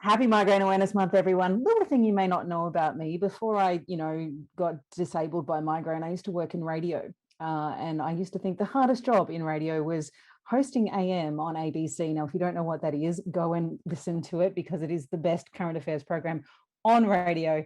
Happy Migraine Awareness Month, everyone. Little thing you may not know about me. Before I, got disabled by migraine, I used to work in radio. And I used to think the hardest job in radio was hosting AM on ABC. Now, if you don't know what that is, go and listen to it because it is the best current affairs program on radio,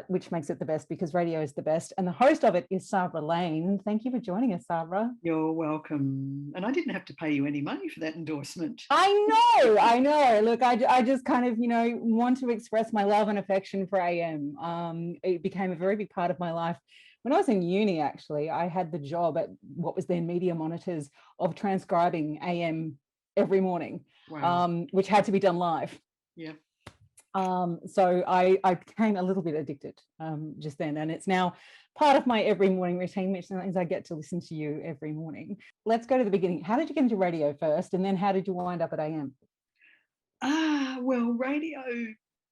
which makes it the best because radio is the best. And the host of it is Sabra Lane. Thank you for joining us, Sabra. You're welcome. And I didn't have to pay you any money for that endorsement. I know. Look, I just kind of, want to express my love and affection for AM. It became a very big part of my life. When I was in uni, actually, I had the job at what was then Media Monitors of transcribing AM every morning, Wow. which had to be done live. Yeah. So I became a little bit addicted just then, and it's now part of my every morning routine, which means I get to listen to you every morning. Let's go to the beginning. How did you get into radio first, and then how did you wind up at AM? Well, radio,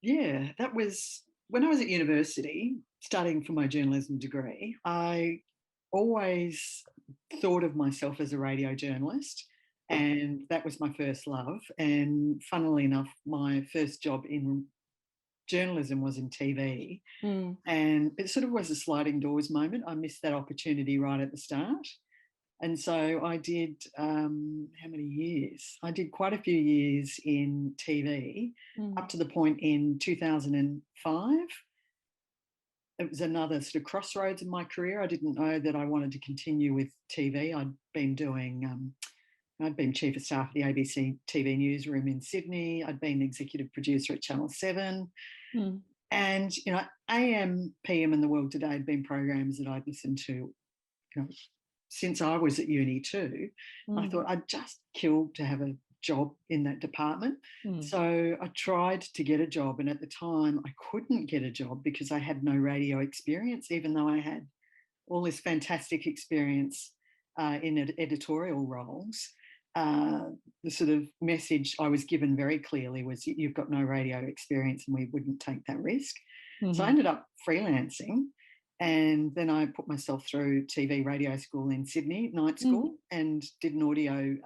yeah, that was when I was at university studying for my journalism degree. I always thought of myself as a radio journalist, and that was my first love. And funnily enough, my first job in journalism was in TV. And it sort of was a sliding doors moment. I missed that opportunity right at the start. And so I did, how many years? I did quite a few years in TV, up to the point in 2005. It was another sort of crossroads in my career. I didn't know that I wanted to continue with TV. I'd been chief of staff at the ABC TV newsroom in Sydney. I'd been executive producer at Channel 7. And, AM, PM and The World Today had been programs that I'd listened to, since I was at uni too. I thought I'd just kill to have a job in that department. So I tried to get a job, and at the time I couldn't get a job because I had no radio experience, even though I had all this fantastic experience in editorial roles. The sort of message I was given very clearly was, you've got no radio experience and we wouldn't take that risk. So I ended up freelancing, and then I put myself through TV radio school in Sydney, night school, and did an audio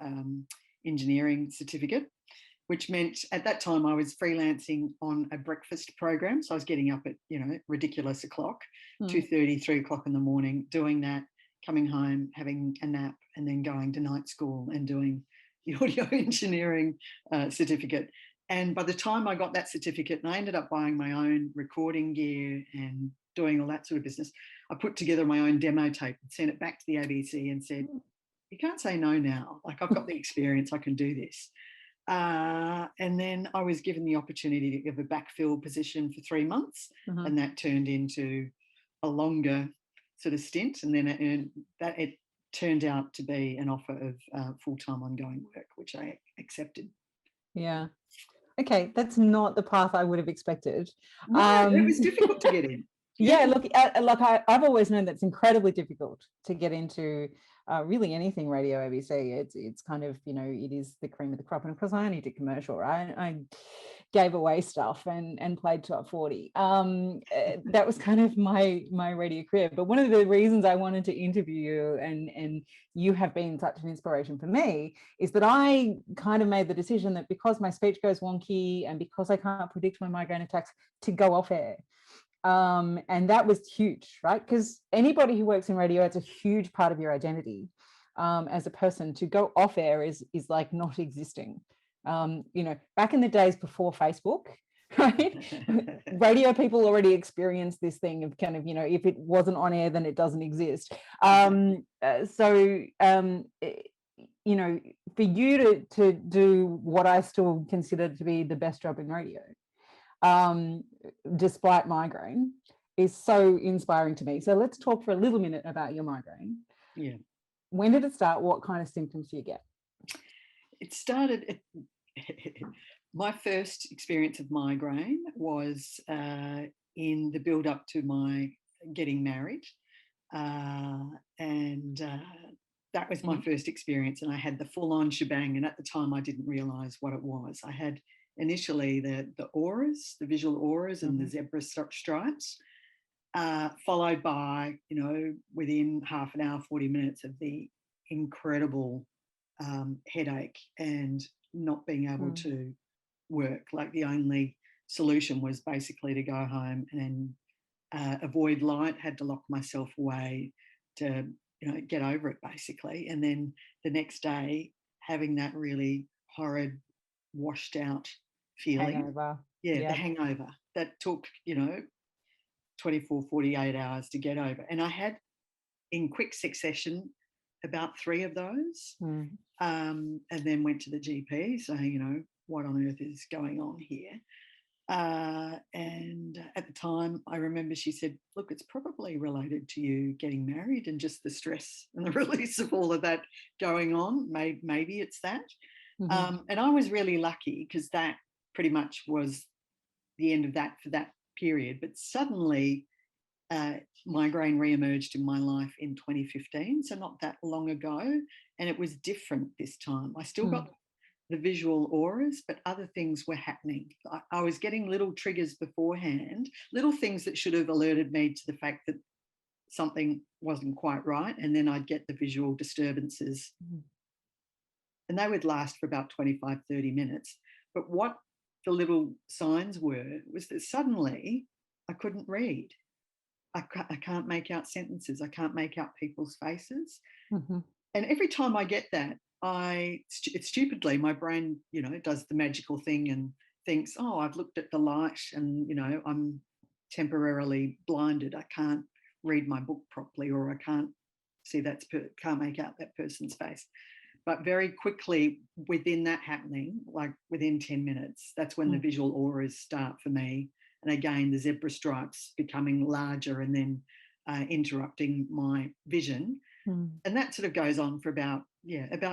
engineering certificate, which meant at that time I was freelancing on a breakfast program. So I was getting up at, ridiculous o'clock, 2:30, 3 o'clock in the morning, doing that, coming home, having a nap, and then going to night school and doing the audio engineering certificate. And by the time I got that certificate, and I ended up buying my own recording gear and doing all that sort of business, I put together my own demo tape and sent it back to the ABC and said, you can't say no now. Like, I've got the experience, I can do this. And then I was given the opportunity to give a backfill position for 3 months, and that turned into a longer sort of stint. And then it turned out to be an offer of full-time ongoing work, which I accepted. Yeah. Okay, that's not the path I would have expected. No, it was difficult to get in. Yeah, look, I've always known that's incredibly difficult to get into really anything radio ABC. It's kind of, it is the cream of the crop. And of course, I only did commercial, right? I gave away stuff and played top 40. That was kind of my radio career. But one of the reasons I wanted to interview you, and you have been such an inspiration for me, is that I kind of made the decision that because my speech goes wonky and because I can't predict my migraine attacks, to go off air. And that was huge, right? Because anybody who works in radio, it's a huge part of your identity as a person. To go off air is like not existing. Back in the days before Facebook, right? Radio people already experienced this thing of kind of, if it wasn't on air, then it doesn't exist. For you to do what I still consider to be the best job in radio, despite migraine, is so inspiring to me. So let's talk for a little minute about your migraine. Yeah. When did it start? What kind of symptoms do you get? It started, my first experience of migraine was in the build up to my getting married. That was my first experience, and I had the full on shebang. And at the time I didn't realise what it was. I had initially the auras, the visual auras and the zebra stripes, followed by, within half an hour, 40 minutes of the incredible headache and not being able to work. Like the only solution was basically to go home and avoid light, had to lock myself away to, get over it basically. And then the next day, having that really horrid, washed out feeling. Hangover. Yeah, the hangover that took, 24, 48 hours to get over. And I had, in quick succession, about 3 of those, and then went to the GP saying, what on earth is going on here? And at the time, I remember she said, look, it's probably related to you getting married and just the stress and the release of all of that going on. Maybe it's that. And I was really lucky because that pretty much was the end of that for that period. But suddenly, migraine re-emerged in my life in 2015, so not that long ago, and it was different this time. I still got the visual auras, but other things were happening. I was getting little triggers beforehand, little things that should have alerted me to the fact that something wasn't quite right, and then I'd get the visual disturbances. And they would last for about 25, 30 minutes. But what the little signs were was that suddenly I couldn't read. I can't make out sentences. I can't make out people's faces. And every time I get that, it's stupidly, my brain, does the magical thing and thinks, oh, I've looked at the light and, I'm temporarily blinded. I can't read my book properly, or I can't can't make out that person's face. But very quickly within that happening, like within 10 minutes, that's when the visual auras start for me. And again, the zebra stripes becoming larger and then interrupting my vision. And that sort of goes on for about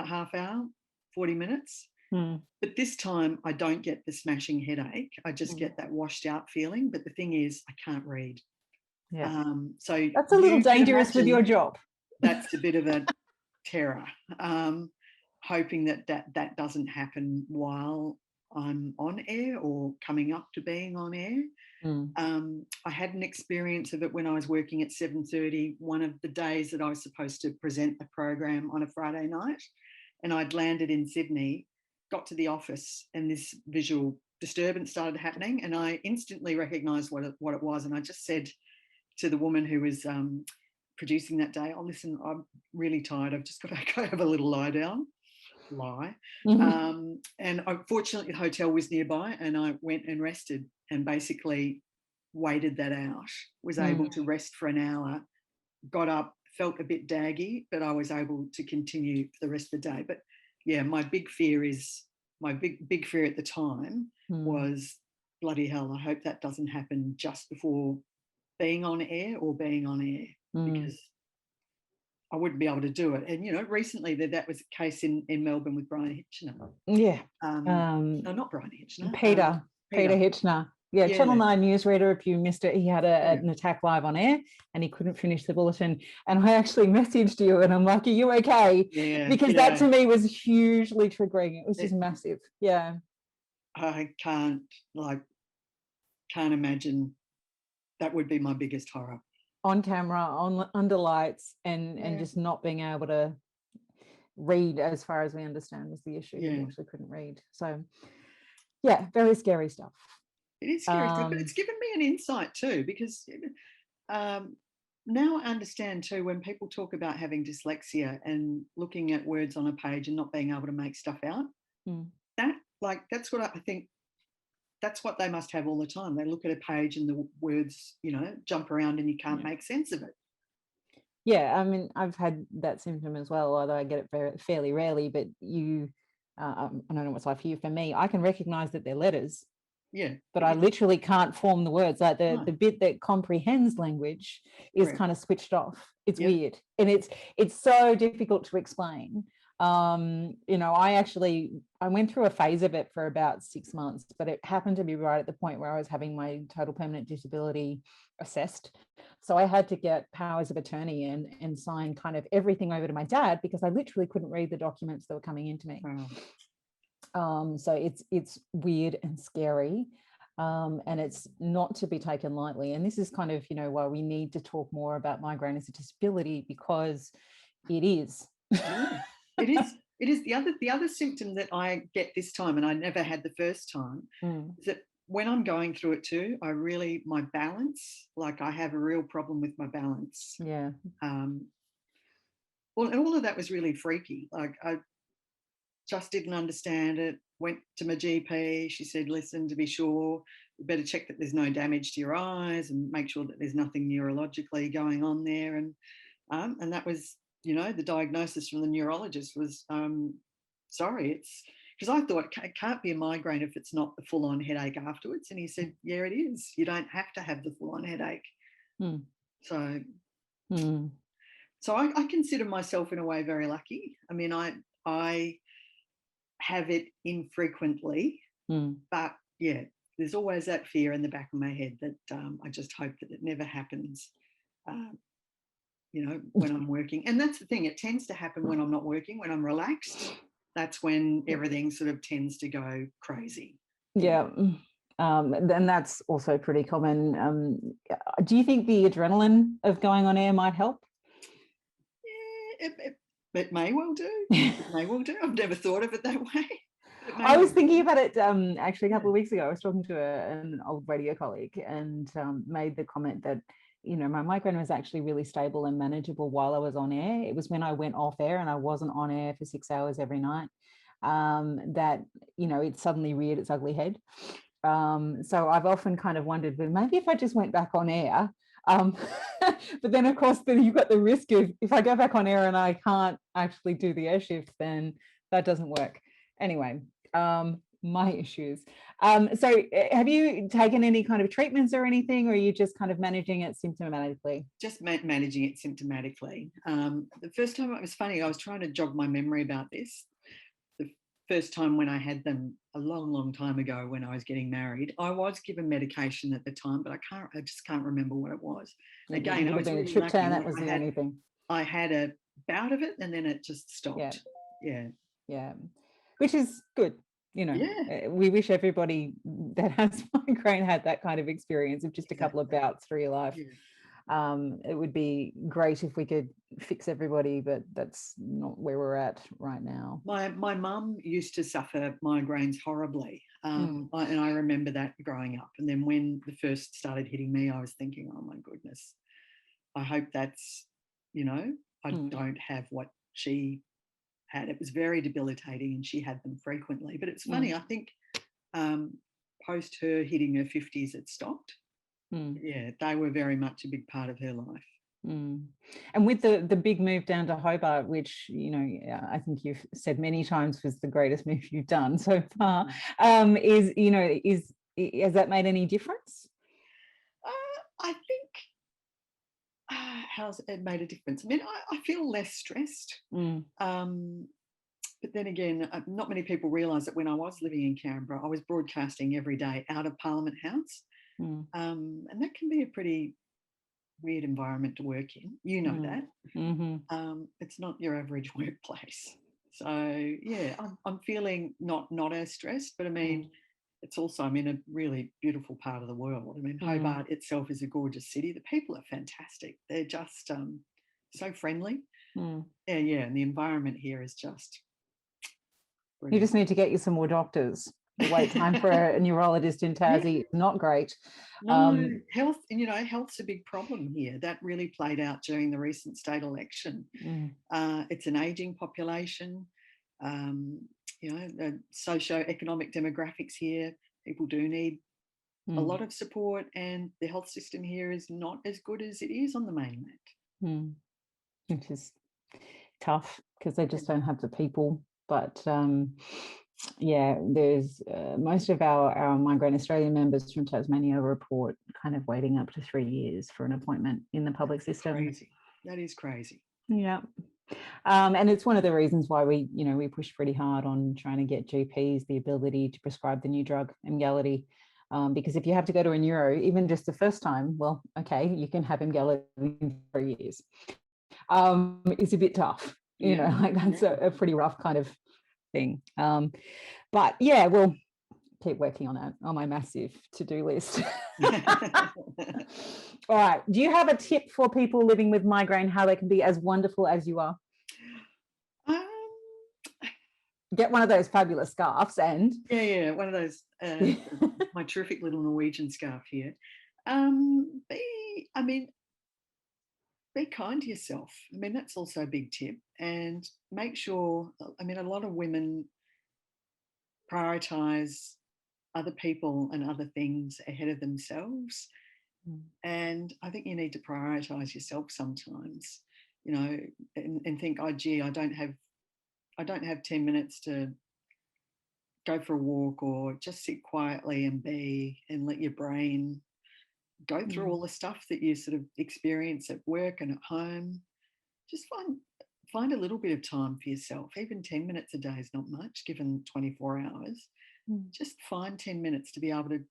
half hour, 40 minutes. But this time I don't get the smashing headache. I just get that washed out feeling. But the thing is, I can't read. So that's a little dangerous with your job. That's a bit of a terror. Hoping that doesn't happen while I'm on air or coming up to being on air. I had an experience of it when I was working at 7:30, one of the days that I was supposed to present a program on a Friday night, and I'd landed in Sydney, got to the office, and this visual disturbance started happening, and I instantly recognised what it was, and I just said to the woman who was producing that day, oh, listen, I'm really tired, I've just got to go have a little lie down. And unfortunately the hotel was nearby, and I went and rested and basically waited that out, was able to rest for an hour, got up, felt a bit daggy, but I was able to continue for the rest of the day. But yeah, my big fear at the time was, bloody hell, I hope that doesn't happen just before being on air or being on air, because I wouldn't be able to do it. And, recently that was a case in Melbourne with Brian Hitchener. Yeah. No, not Brian Hitchener. Peter Hitchener. Yeah, Channel 9 newsreader, if you missed it, he had an attack live on air and he couldn't finish the bulletin. And I actually messaged you and I'm like, are you okay? Yeah, because that to me was hugely triggering. It was just massive. Yeah. I can't imagine. That would be my biggest horror. On camera, under lights, and just not being able to read, as far as we understand, was the issue. You actually couldn't read. So, yeah, very scary stuff. It is scary stuff, but it's given me an insight too, because now I understand too, when people talk about having dyslexia and looking at words on a page and not being able to make stuff out, that's what I think. That's what they must have all the time. They look at a page and the words, jump around and you can't make sense of it. Yeah, I mean, I've had that symptom as well, although I get it fairly rarely, but I don't know what's like for you. For me, I can recognise that they're letters. Yeah. But I literally can't form the words. Like the bit that comprehends language is kind of switched off. It's weird. And it's so difficult to explain. I went through a phase of it for about 6 months, but it happened to be right at the point where I was having my total permanent disability assessed. So I had to get powers of attorney and sign kind of everything over to my dad, because I literally couldn't read the documents that were coming into me. So it's weird and scary. And it's not to be taken lightly. And this is kind of, why we need to talk more about migraine as a disability, because it is. It is. The other symptom that I get this time, and I never had the first time, is that when I'm going through it too, my balance, like I have a real problem with my balance. Yeah. Well, and all of that was really freaky. Like I just didn't understand it. Went to my GP. She said, listen, to be sure, you better check that there's no damage to your eyes and make sure that there's nothing neurologically going on there. And that was, the diagnosis from the neurologist was, sorry, it's because I thought it can't be a migraine if it's not the full-on headache afterwards. And he said, yeah, it is. You don't have to have the full-on headache. Mm. So, Mm. so I consider myself in a way very lucky. I mean, I have it infrequently, but yeah, there's always that fear in the back of my head that I just hope that it never happens, when I'm working. And that's the thing, it tends to happen when I'm not working, when I'm relaxed. That's when everything sort of tends to go crazy. Yeah. And that's also pretty common. Do you think the adrenaline of going on air might help? Yeah, it may well do. It may well do. I've never thought of it that way. I was thinking about it actually a couple of weeks ago. I was talking to an old radio colleague and made the comment that, my migraine was actually really stable and manageable while I was on air. It was when I went off air and I wasn't on air for 6 hours every night that, it suddenly reared its ugly head. So I've often kind of wondered, well, maybe if I just went back on air, but then of course then you've got the risk of if I go back on air and I can't actually do the air shift, then that doesn't work. Anyway, my issues. So have you taken any kind of treatments or anything, or are you just kind of managing it symptomatically? Just managing it symptomatically. The first time, it was funny, I was trying to jog my memory about this. The first time when I had them a long, long time ago when I was getting married, I was given medication at the time, but I just can't remember what it was. Again, I was really lucky. That was the only thing. I had a bout of it and then it just stopped. Yeah. Which is good. We wish everybody that has migraine had that kind of experience of just a couple of bouts through your life. It would be great if we could fix everybody, but that's not where we're at right now. My mum used to suffer migraines horribly, and I remember that growing up. And then when the first started hitting me, I was thinking, oh my goodness, I hope that's, I don't have what she had. It was very debilitating and she had them frequently. But it's funny, I think post her hitting her 50s, it stopped. Yeah, they were very much a big part of her life. And with the big move down to Hobart, which, I think you've said many times was the greatest move you've done so far, has that made any difference? I think how's it made a difference? I mean, I feel less stressed. But then again, not many people realise that when I was living in Canberra, I was broadcasting every day out of Parliament House. And that can be a pretty weird environment to work in. You know that. It's not your average workplace. So, yeah, I'm feeling not as stressed, but I mean, it's also, I'm in a really beautiful part of the world. I mean, Hobart itself is a gorgeous city. The people are fantastic. They're just so friendly. Yeah, and the environment here is just brilliant. You just need to get you some more doctors. The wait time for a neurologist in Tassie is not great. No, health's a big problem here. That really played out during the recent state election. It's an ageing population. The socio-economic demographics here, people do need a lot of support, and the health system here is not as good as it is on the mainland. Which is tough because they just don't have the people. But there's most of our Migraine Australia members from Tasmania report kind of waiting up to 3 years for an appointment in the public system. Crazy. That is crazy. Yeah. And it's one of the reasons why we push pretty hard on trying to get GPs the ability to prescribe the new drug, Emgality. Because if you have to go to a neuro, even just the first time, well, okay, you can have Emgality in 3 years. It's a bit tough, that's a pretty rough kind of thing. But yeah, we'll keep working on that on my massive to-do list. All right. Do you have a tip for people living with migraine, how they can be as wonderful as you are? get one of those fabulous scarves and one of those my terrific little Norwegian scarf here. Be kind to yourself. I mean, that's also a big tip. And make sure, I mean, a lot of women prioritize other people and other things ahead of themselves. And I think you need to prioritize yourself sometimes, you know, and think, oh gee, I don't have 10 minutes to go for a walk or just sit quietly and let your brain go through all the stuff that you sort of experience at work and at home. Just find a little bit of time for yourself. Even 10 minutes a day is not much given 24 hours. Just find 10 minutes to be able to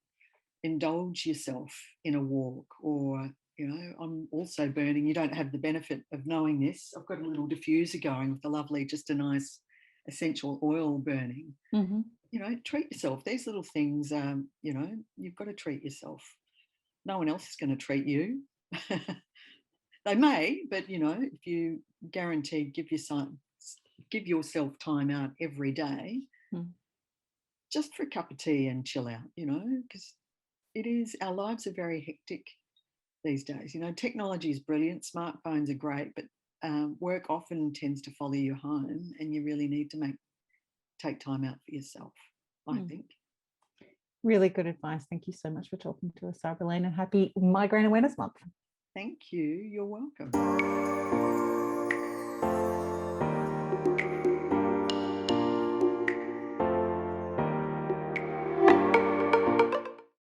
indulge yourself in a walk. Or, you know, I'm also burning, you don't have the benefit of knowing this, I've got a little diffuser going with a lovely, just a nice essential oil burning. You know, treat yourself. These little things, you know, you've got to treat yourself. No one else is going to treat you. They may, but, you know, if you guaranteed give yourself time out every day, just for a cup of tea and chill out, you know, because our lives are very hectic these days. You know, technology is brilliant. Smartphones are great, but work often tends to follow you home, and you really need to take time out for yourself, I think. Really good advice. Thank you so much for talking to us, Sabra Lane, and happy Migraine Awareness Month. Thank you. You're welcome.